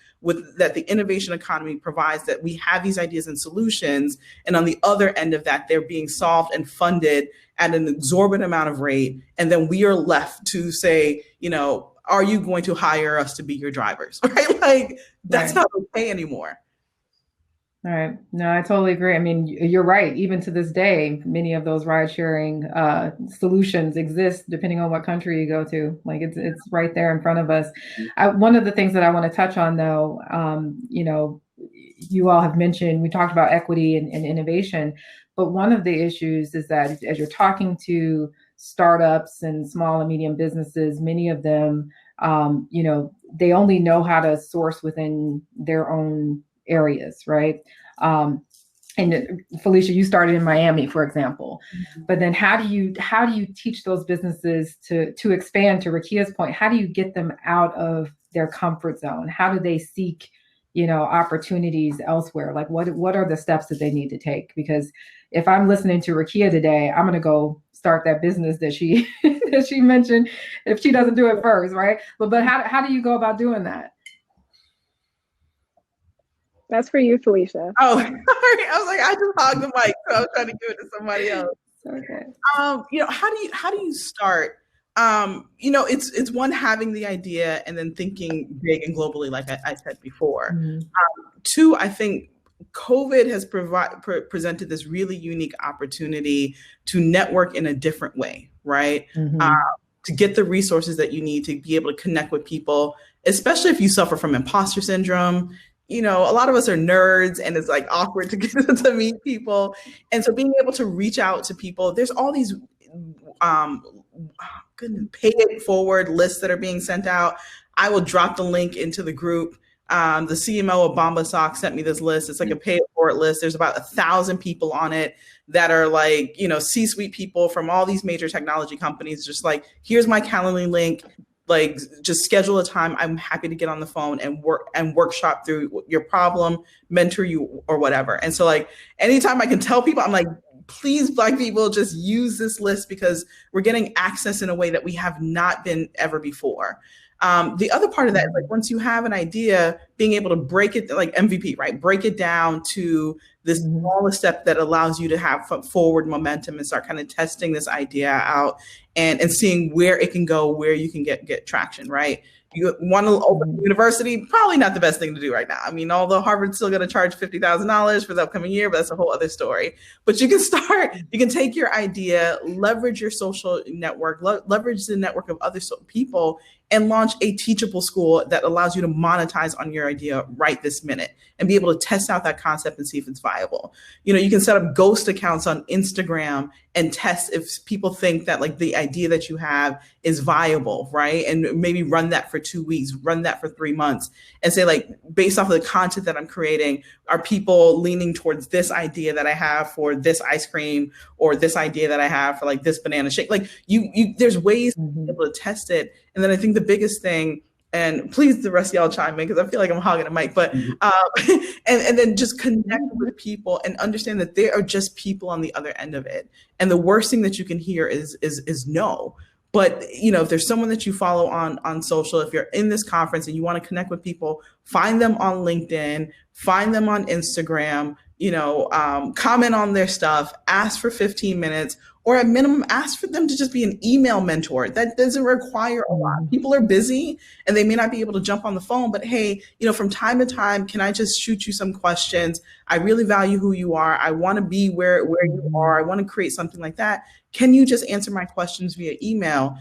that the innovation economy provides, that we have these ideas and solutions, and on the other end of that, they're being solved and funded at an exorbitant amount of rate. And then we are left to say, are you going to hire us to be your drivers, right? Like, that's not okay anymore.
All right. No, I totally agree. I mean, you're right. Even to this day, many of those ride sharing solutions exist depending on what country you go to. Like it's right there in front of us. One of the things that I want to touch on, though, you all have mentioned, we talked about equity and innovation, but one of the issues is that as you're talking to startups and small and medium businesses, many of them, they only know how to source within their own areas, right? And Felicia, you started in Miami, for example, but then how do you teach those businesses to expand? To Rakia's point, how do you get them out of their comfort zone? How do they seek, opportunities elsewhere? Like what are the steps that they need to take? Because if I'm listening to Rakia today, I'm going to go start that business that she that she mentioned if she doesn't do it first, right? But how do you go about doing that?
That's for you, Felicia.
Oh, sorry. I was like, I just hogged the mic, so I was trying to give it to somebody else.
Okay.
How do you start? It's one, having the idea and then thinking big and globally, like I said before. Mm-hmm. Two, I think COVID has presented this really unique opportunity to network in a different way, right? Mm-hmm. To get the resources that you need to be able to connect with people, especially if you suffer from imposter syndrome. A lot of us are nerds, and it's like awkward to get to meet people. And so being able to reach out to people, there's all these pay it forward lists that are being sent out. I will drop the link into the group. The CMO of Bomba Sock sent me this list. It's like a pay it forward list. There's about 1,000 people on it that are like, C-suite people from all these major technology companies. Just like, here's my Calendly link. Like, just schedule a time. I'm happy to get on the phone and workshop through your problem, mentor you, or whatever. And so, like, anytime I can tell people, I'm like, please, Black people, just use this list, because we're getting access in a way that we have not been ever before. The other part of that is, like, once you have an idea, being able to break it, like MVP, right? Break it down to this smallest step that allows you to have forward momentum and start kind of testing this idea out and seeing where it can go, where you can get traction, right? You want to open a university? Probably not the best thing to do right now. I mean, although Harvard's still going to charge $50,000 for the upcoming year, but that's a whole other story. But you can start, you can take your idea, leverage your social network, leverage the network of other people, and launch a teachable school that allows you to monetize on your idea right this minute and be able to test out that concept and see if it's viable. You know, you can set up ghost accounts on Instagram and test if people think that like the idea that you have is viable, right? And maybe run that for 2 weeks, run that for 3 months, and say like, based off of the content that I'm creating, are people leaning towards this idea that I have for this ice cream, or this idea that I have for like this banana shake? Like you there's ways to be able to test it. And then I think the biggest thing, and please the rest of y'all chime in because I feel like I'm hogging a mic, but and then just connect with people and understand that there are just people on the other end of it. And the worst thing that you can hear is no. But you know, if there's someone that you follow on social, if you're in this conference and you want to connect with people, find them on LinkedIn, find them on Instagram, you know, comment on their stuff, ask for 15 minutes, or at minimum, ask for them to just be an email mentor. That doesn't require a lot. People are busy and they may not be able to jump on the phone, but hey, you know, from time to time, can I just shoot you some questions? I really value who you are. I want to be where you are. I want to create something like that. Can you just answer my questions via email?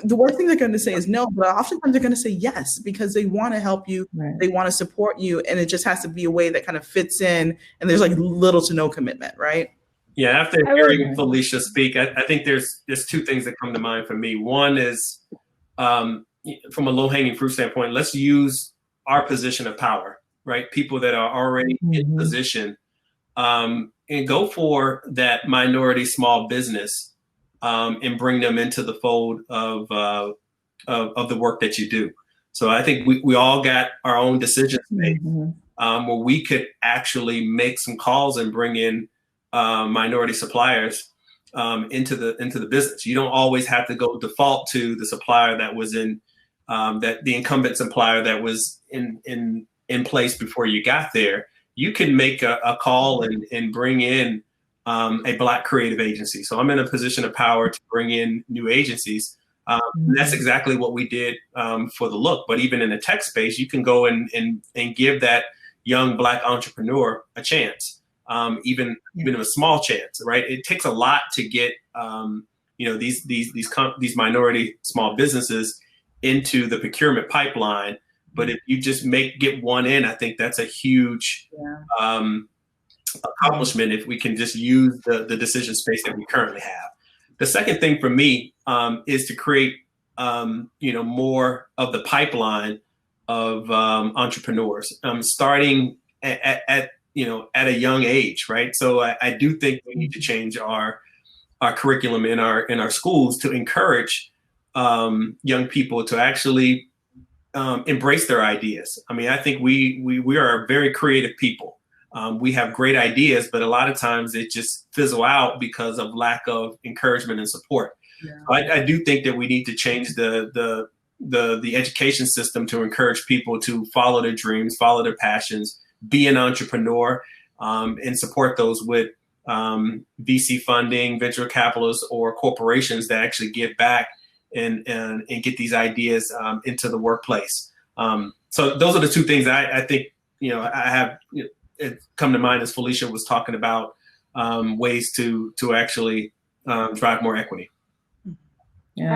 The worst thing they're going to say is no, but oftentimes they're going to say yes because they want to help you. Right. They want to support you. And it just has to be a way that kind of fits in. And there's like little to no commitment, right?
Yeah, after hearing Felicia speak, I think there's two things that come to mind for me. One is from a low-hanging fruit standpoint, let's use our position of power, right? People that are already in position, and go for that minority small business and bring them into the fold of the work that you do. So I think we all got our own decisions made where we could actually make some calls and bring in minority suppliers into the business. You don't always have to go default to the supplier that was in that the incumbent supplier that was in place before you got there. You can make a call and bring in a Black creative agency. So I'm in a position of power to bring in new agencies. That's exactly what we did for the Look. But even in the tech space, you can go and give that young Black entrepreneur a chance. Even a small chance, right? It takes a lot to get these minority small businesses into the procurement pipeline. But if you just get one in, I think that's a huge accomplishment if we can just use the decision space that we currently have. The second thing for me is to create more of the pipeline of entrepreneurs, starting at a young age, right? So I do think we need to change our curriculum in our schools to encourage young people to actually embrace their ideas. I mean, I think we are very creative people. We have great ideas, but a lot of times it just fizzle out because of lack of encouragement and support. Yeah. I do think that we need to change the education system to encourage people to follow their dreams, follow their passions, be an entrepreneur, and support those with VC funding, venture capitalists, or corporations that actually give back and get these ideas into the workplace. So those are the two things I think I have it come to mind as Felicia was talking about ways to actually drive more equity.
Yeah,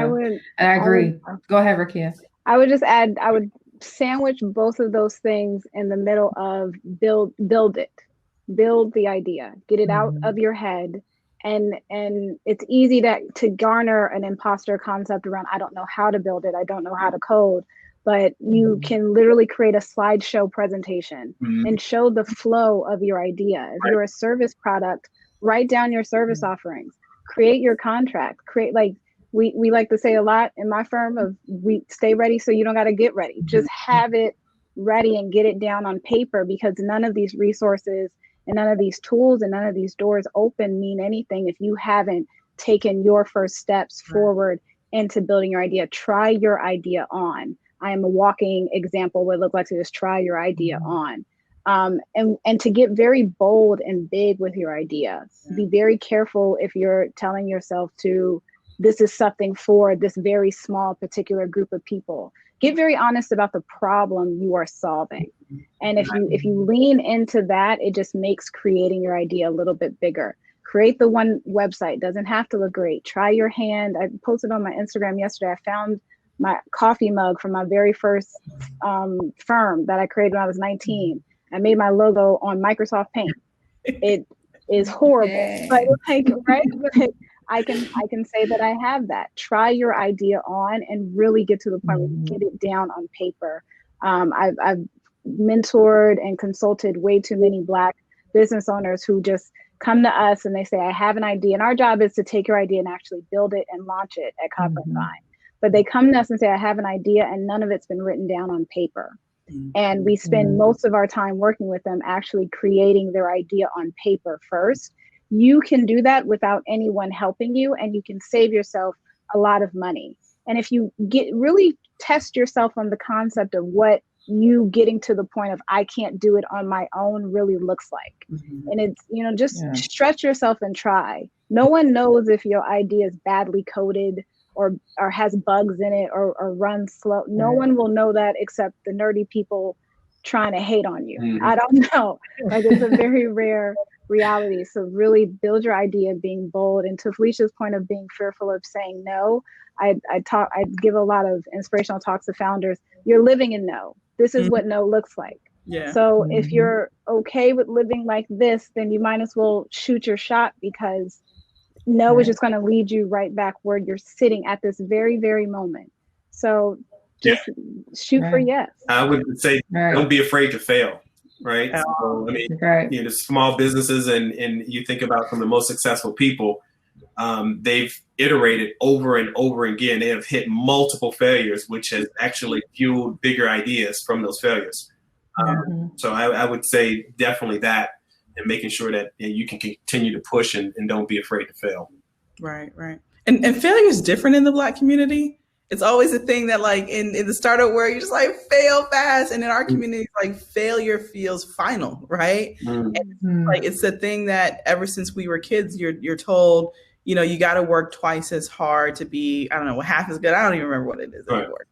I agree. Go ahead, Rakia.
I would just add, I would sandwich both of those things in the middle of build the idea, get it out of your head. And it's easy to garner an imposter concept around, I don't know how to build it, I don't know how to code, but you can literally create a slideshow presentation and show the flow of your idea. If you're a service product, write down your service offerings, create your contract, we like to say a lot in my firm of we stay ready so you don't got to get ready. Just have it ready and get it down on paper, because none of these resources and none of these tools and none of these doors open mean anything if you haven't taken your first steps forward into building your idea. Try your idea on. I am a walking example what it looks like to just try your idea on. And to get very bold and big with your idea. Be very careful if you're telling yourself this is something for this very small particular group of people. get very honest about the problem you are solving. And if you lean into that, it just makes creating your idea a little bit bigger. Create the one website, doesn't have to look great. Try your hand. I posted on my Instagram yesterday, I found my coffee mug from my very first firm that I created when I was 19. I made my logo on Microsoft Paint. It is horrible, but like, right? But I can say that I have that. Try your idea on and really get to the point where you get it down on paper. I've mentored and consulted way too many Black business owners who just come to us and they say, I have an idea. And our job is to take your idea and actually build it and launch it at Copper and Vine. But they come to us and say, I have an idea, and none of it's been written down on paper. And we spend most of our time working with them actually creating their idea on paper first. You can do that without anyone helping you, and you can save yourself a lot of money. And if you really test yourself on the concept of what you getting to the point of I can't do it on my own really looks like. And it's, just stretch yourself and try. No one knows if your idea is badly coded or has bugs in it or runs slow. No one will know that except the nerdy people trying to hate on you. I don't know. Like, it's a very rare reality. So really build your idea, being bold. And to Felicia's point of being fearful of saying no, I give a lot of inspirational talks to founders. You're living in no. This is what no looks like.
Yeah.
So if you're okay with living like this, then you might as well shoot your shot, because no is just going to lead you right back where you're sitting at this very, very moment. So just shoot for yes. I
would say don't be afraid to fail, right? So, I mean, small businesses and you think about some of the most successful people, they've iterated over and over again. They have hit multiple failures, which has actually fueled bigger ideas from those failures. So I would say definitely that, and making sure that you can continue to push and don't be afraid to fail.
Right. And failure is different in the Black community. It's always a thing that, like, in the startup world, you just like fail fast. And in our community, like, failure feels final, right? And like, it's the thing that ever since we were kids, you're told, you got to work twice as hard to be, I don't know, half as good. I don't even remember what it is anymore.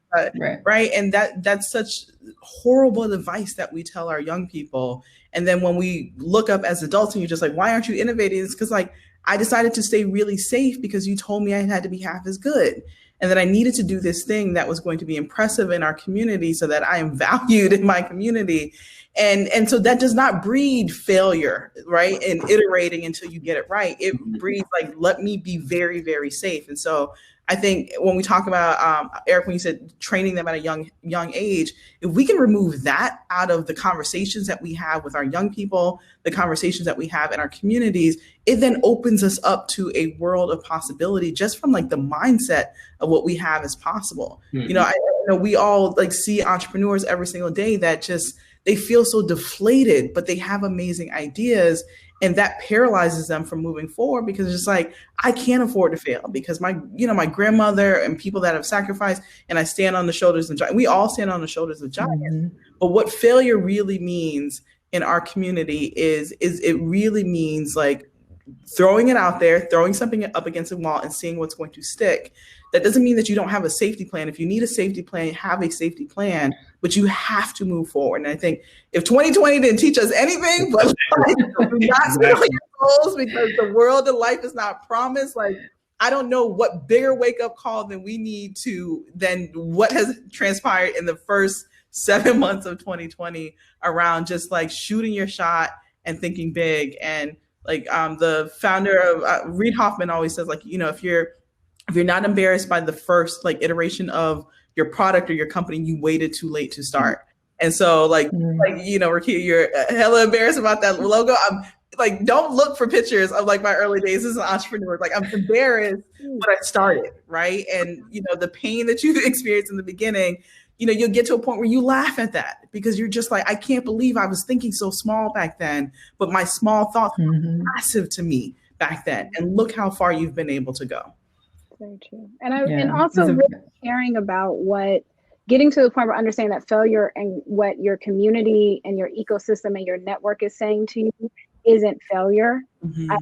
Right. And that's such horrible advice that we tell our young people. And then when we look up as adults and you're just like, why aren't you innovating? It's because, like, I decided to stay really safe because you told me I had to be half as good. And that I needed to do this thing that was going to be impressive in our community so that I am valued in my community. And so that does not breed failure, right? And iterating until you get it right. It breeds like, let me be very, very safe. And so I think when we talk about, Eric, when you said training them at a young age, if we can remove that out of the conversations that we have with our young people, the conversations that we have in our communities, it then opens us up to a world of possibility just from like the mindset of what we have as possible. I know we all like see entrepreneurs every single day that just, they feel so deflated, but they have amazing ideas. And that paralyzes them from moving forward, because it's just like, I can't afford to fail because my grandmother and people that have sacrificed, and I stand on the shoulders of giants. We all stand on the shoulders of giants. But what failure really means in our community is it really means like throwing it out there, throwing something up against a wall and seeing what's going to stick. That doesn't mean that you don't have a safety plan. If you need a safety plan, have a safety plan, but you have to move forward. And I think if 2020 didn't teach us anything, but like, not stealing your goals because the world of life is not promised. Like, I don't know what bigger wake up call than what has transpired in the first 7 months of 2020 around just like shooting your shot and thinking big. And like the founder of Reid Hoffman always says, like, if you're not embarrassed by the first like iteration of your product or your company, you waited too late to start. And so Rakia, you're hella embarrassed about that logo. I'm like, don't look for pictures of like my early days as an entrepreneur. Like, I'm embarrassed, but I started, right? And the pain that you experienced in the beginning, you'll get to a point where you laugh at that because you're just like, I can't believe I was thinking so small back then, but my small thoughts were massive to me back then. And look how far you've been able to go.
Very true. And also really caring about getting to the point where understanding that failure and what your community and your ecosystem and your network is saying to you isn't failure. I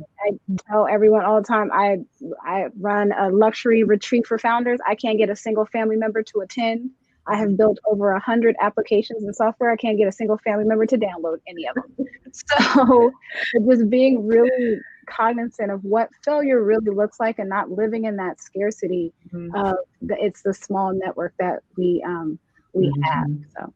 tell everyone all the time, I run a luxury retreat for founders. I can't get a single family member to attend. I have built over 100 applications and software. I can't get a single family member to download any of them. So just being really cognizant of what failure really looks like and not living in that scarcity. It's the small network that we have. So.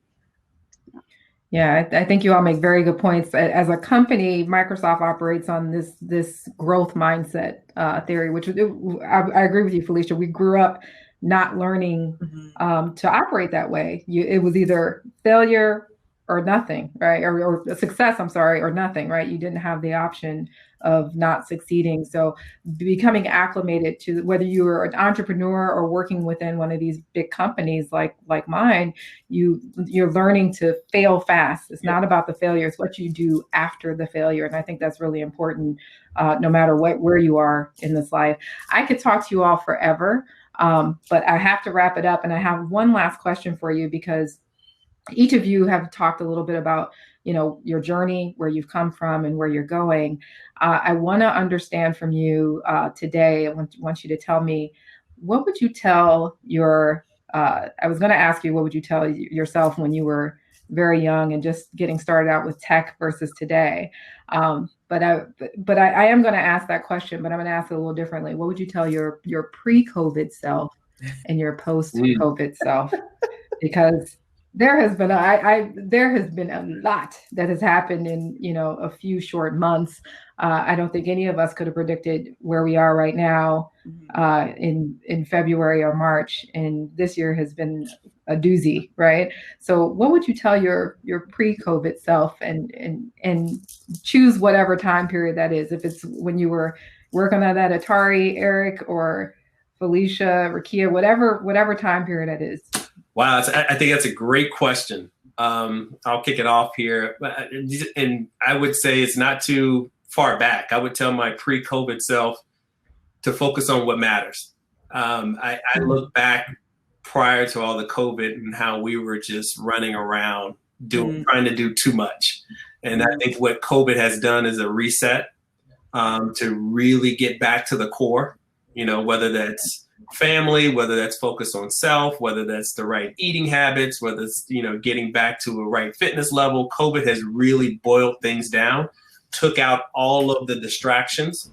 Yeah, I think you all make very good points. As a company, Microsoft operates on this growth mindset theory, which I agree with you, Felicia. We grew up not learning to operate that way. It was either failure or nothing, right? Or success, I'm sorry, or nothing, right? You didn't have the option of not succeeding. So becoming acclimated to whether you were an entrepreneur or working within one of these big companies like mine, you're learning to fail fast. It's not about the failure, it's what you do after the failure. And I think that's really important, no matter where you are in this life. I could talk to you all forever, but I have to wrap it up. And I have one last question for you, because each of you have talked a little bit about, your journey, where you've come from and where you're going. I want to understand from you today. I want you to tell me, what would you tell I was going to ask you, what would you tell yourself when you were very young and just getting started out with tech versus today? But I am going to ask that question, but I'm going to ask it a little differently. What would you tell your pre-COVID self and your post-COVID self? Because there has been a lot that has happened in a few short months. I don't think any of us could have predicted where we are right now in February or March, and this year has been a doozy, right? So, what would you tell your pre-COVID self, and choose whatever time period that is? If it's when you were working on that Atari, Eric, or Felicia, Rakia, whatever time period it is.
Wow, I think that's a great question. I'll kick it off here. And I would say it's not too far back. I would tell my pre-COVID self to focus on what matters. I look back prior to all the COVID and how we were just running around trying to do too much. And I think what COVID has done is a reset to really get back to the core, whether that's family, whether that's focus on self, whether that's the right eating habits, whether it's, getting back to a right fitness level. COVID has really boiled things down, took out all of the distractions,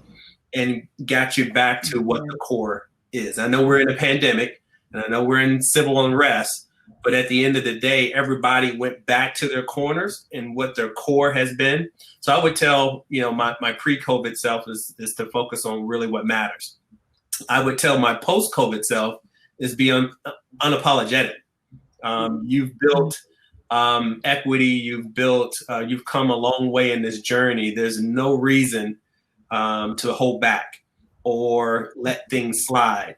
and got you back to what the core is. I know we're in a pandemic and I know we're in civil unrest, but at the end of the day, everybody went back to their corners and what their core has been. So I would tell, my pre-COVID self is to focus on really what matters. I would tell my post-COVID self is be unapologetic. You've built equity, you've come a long way in this journey. There's no reason to hold back or let things slide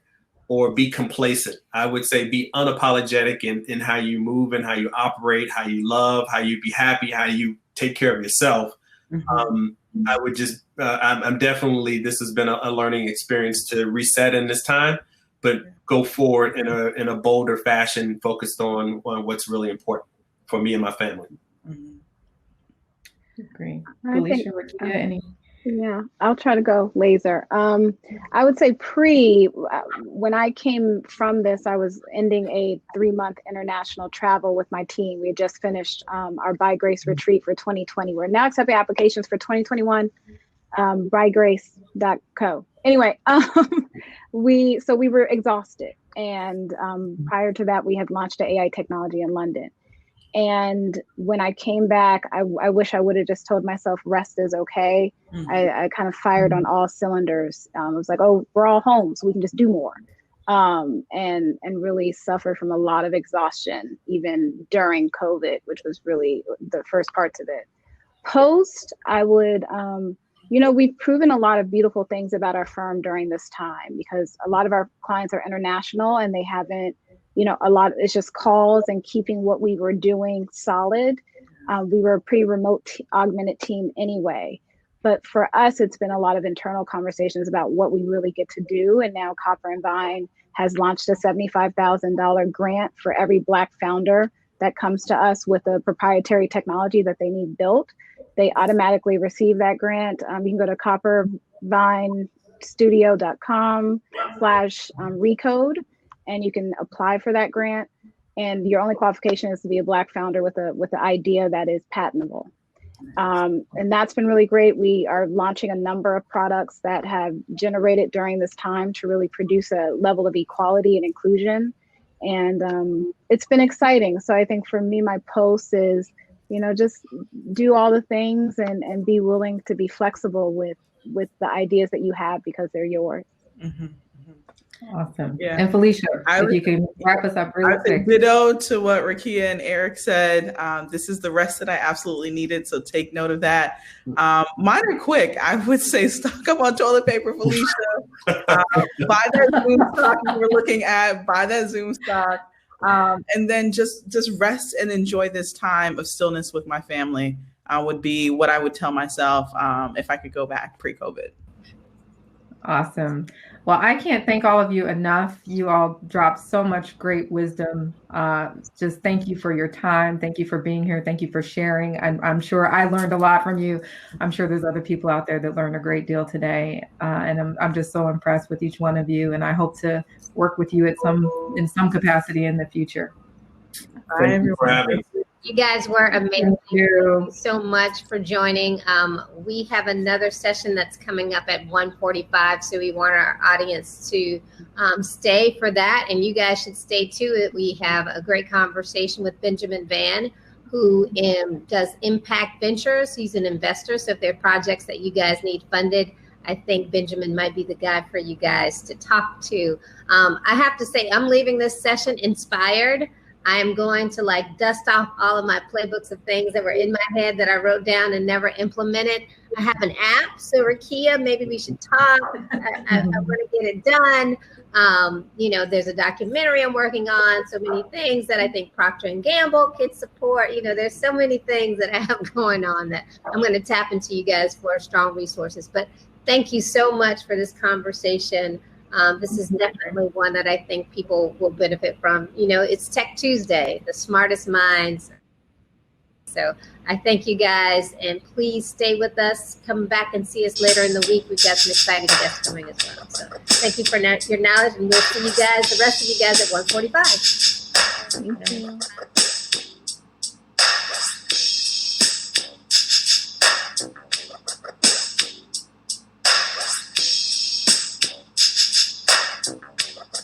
or be complacent. I would say be unapologetic in how you move and how you operate, how you love, how you be happy, how you take care of yourself. I would just, I'm definitely, this has been a learning experience to reset in this time, but go forward in a bolder fashion, focused on what's really important for me and my family.
Great. Felicia, Rakia, any?
Yeah, I'll try to go laser. I would say when I came from this, I was ending a 3-month international travel with my team. We had just finished our By Grace retreat for 2020. We're now accepting applications for 2021, bygrace.co. Anyway, we were exhausted. And prior to that, we had launched an AI technology in London. And when I came back, I wish I would have just told myself rest is okay. I kind of fired on all cylinders. I was like, oh, we're all home, so we can just do more. And really suffered from a lot of exhaustion, even during COVID, which was really the first parts of it. Post, I would, we've proven a lot of beautiful things about our firm during this time, because a lot of our clients are international and they haven't, it's just calls and keeping what we were doing solid. We were a pretty remote augmented team anyway. But for us, it's been a lot of internal conversations about what we really get to do. And now Copper and Vine has launched a $75,000 grant for every Black founder that comes to us with a proprietary technology that they need built. They automatically receive that grant. You can go to coppervinestudio.com/recode. And you can apply for that grant. and your only qualification is to be a Black founder with an idea that is patentable. And that's been really great. We are launching a number of products that have generated during this time to really produce a level of equality and inclusion. And it's been exciting. So I think for me, my post is, just do all the things and be willing to be flexible with the ideas that you have because they're yours.
Mm-hmm.
Awesome.
Yeah.
And Felicia, if you can wrap us up really quick.
Ditto to what Rakia and Eric said. This is the rest that I absolutely needed, so take note of that. Mine are quick. I would say stock up on toilet paper, Felicia. Buy that Zoom stock you were looking at. Buy that Zoom stock. And then just rest and enjoy this time of stillness with my family would be what I would tell myself if I could go back pre-COVID.
Awesome. Well, I can't thank all of you enough. You all dropped so much great wisdom. Just thank you for your time. Thank you for being here. Thank you for sharing. I'm sure I learned a lot from you. I'm sure there's other people out there that learned a great deal today. And I'm just so impressed with each one of you. And I hope to work with you in some capacity in the future.
Thank you for having me.
You guys were amazing. Thank you so much for joining. We have another session that's coming up at 1:45, so we want our audience to stay for that, and you guys should stay too. We have a great conversation with Benjamin Van, who does Impact Ventures. He's an investor, so if there are projects that you guys need funded, I think Benjamin might be the guy for you guys to talk to. I have to say, I'm leaving this session inspired. I am going to dust off all of my playbooks of things that were in my head that I wrote down and never implemented. I have an app. So Rakia, maybe we should talk. I want to get it done. There's a documentary I'm working on, so many things that I think Procter & Gamble could support. There's so many things that I have going on that I'm going to tap into you guys for strong resources. But thank you so much for this conversation. This is definitely one that I think people will benefit from. It's Tech Tuesday, the smartest minds. So I thank you guys, and please stay with us. Come back and see us later in the week. We've got some exciting guests coming as well. So thank you for your knowledge, and we'll see you guys, the rest of you guys, at 1:45.
Thank you.